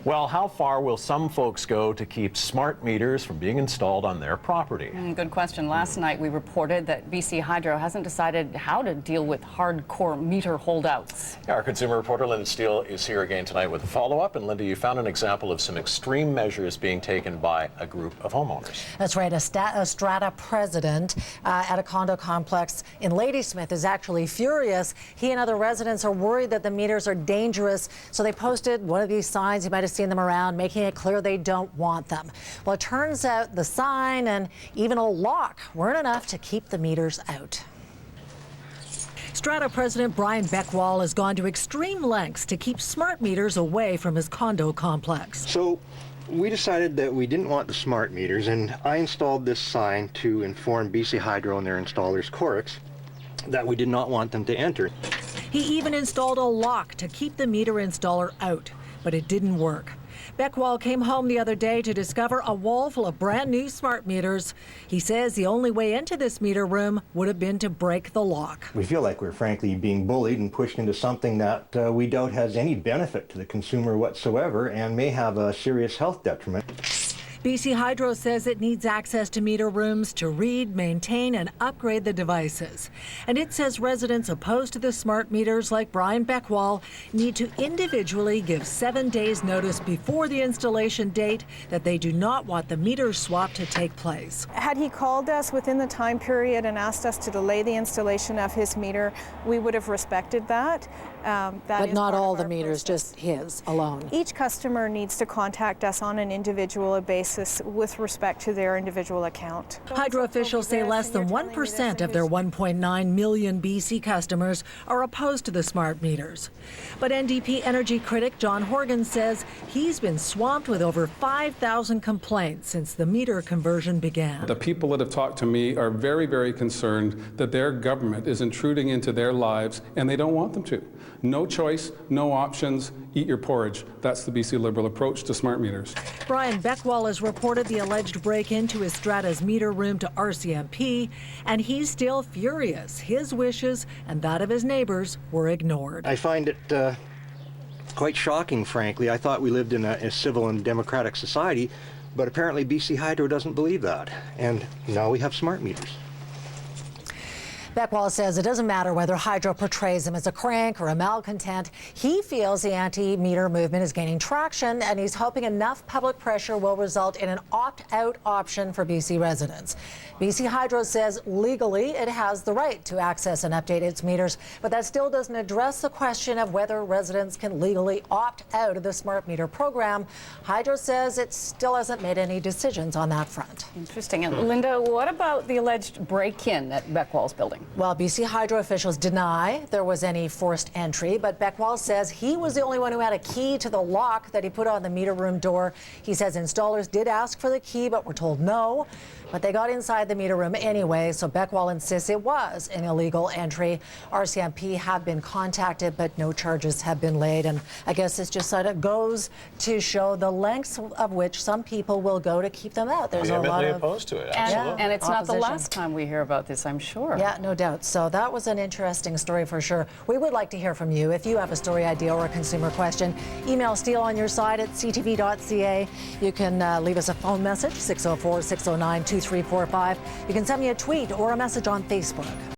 Well, how far will some folks go to keep smart meters from being installed on their property? Good question. Last night we reported that BC Hydro hasn't decided how to deal with hardcore meter holdouts. Our consumer reporter Linda Steele is here again tonight with a follow-up. And Linda, you found an example of some extreme measures being taken by a group of homeowners. That's right. A strata president at a condo complex in Ladysmith is actually furious. He and other residents are worried that the meters are dangerous, so they posted one of these signs. You might have seen them around, making it clear they don't want them. Well, it turns out the sign and even a lock weren't enough to keep the meters out. Strata President Brian Beckwall has gone to extreme lengths to keep smart meters away from his condo complex. So we decided that we didn't want the smart meters, and I installed this sign to inform BC Hydro and their installers, Corix, that we did not want them to enter. He even installed a lock to keep the meter installer out, but it didn't work. Beckwall came home the other day to discover a wall full of brand new smart meters. He says the only way into this meter room would have been to break the lock. We feel like we're frankly being bullied and pushed into something that we doubt has any benefit to the consumer whatsoever and may have a serious health detriment. BC Hydro says it needs access to meter rooms to read, maintain, and upgrade the devices. And it says residents opposed to the smart meters, like Brian Beckwall, need to individually give 7 days notice before the installation date that they do not want the meter swap to take place. Had he called us within the time period and asked us to delay the installation of his meter, we would have respected that. But not all the meters, just his alone. Each customer needs to contact us on an individual basis with respect to their individual account. Hydro officials say less than 1% of their 1.9 million BC customers are opposed to the smart meters. But NDP energy critic John Horgan says he's been swamped with over 5,000 complaints since the meter conversion began. The people that have talked to me are very, very concerned that their government is intruding into their lives, and they don't want them to. No choice, no options, eat your porridge. That's the BC Liberal approach to smart meters. Brian Beckwall has reported the alleged break-in to his Strata's meter room to RCMP, and he's still furious. His wishes and that of his neighbors were ignored. I find it quite shocking, frankly. I thought we lived in a civil and democratic society, but apparently BC Hydro doesn't believe that. And now we have smart meters. Beckwall says it doesn't matter whether Hydro portrays him as a crank or a malcontent. He feels the anti-meter movement is gaining traction, and he's hoping enough public pressure will result in an opt-out option for BC residents. BC Hydro says legally it has the right to access and update its meters, but that still doesn't address the question of whether residents can legally opt out of the smart meter program. Hydro says it still hasn't made any decisions on that front. Interesting. And Linda, what about the alleged break-in at Beckwall's building? Well, BC Hydro officials deny there was any forced entry, but Beckwall says he was the only one who had a key to the lock that he put on the meter room door. He says installers did ask for the key, but were told no. But they got inside the meter room anyway, so Beckwall insists it was an illegal entry. RCMP have been contacted, but no charges have been laid. And I guess this just sort of goes to show the lengths of which some people will go to keep them out. There's a lot of opposed to it. Absolutely. And it's opposition. not the last time we hear about this, I'm sure. Yeah, no doubt. So that was an interesting story for sure. We would like to hear from you. If you have a story idea or a consumer question, email Steele on your side at ctv.ca. You can leave us a phone message, 604-609-2345. You can send me a tweet or a message on Facebook.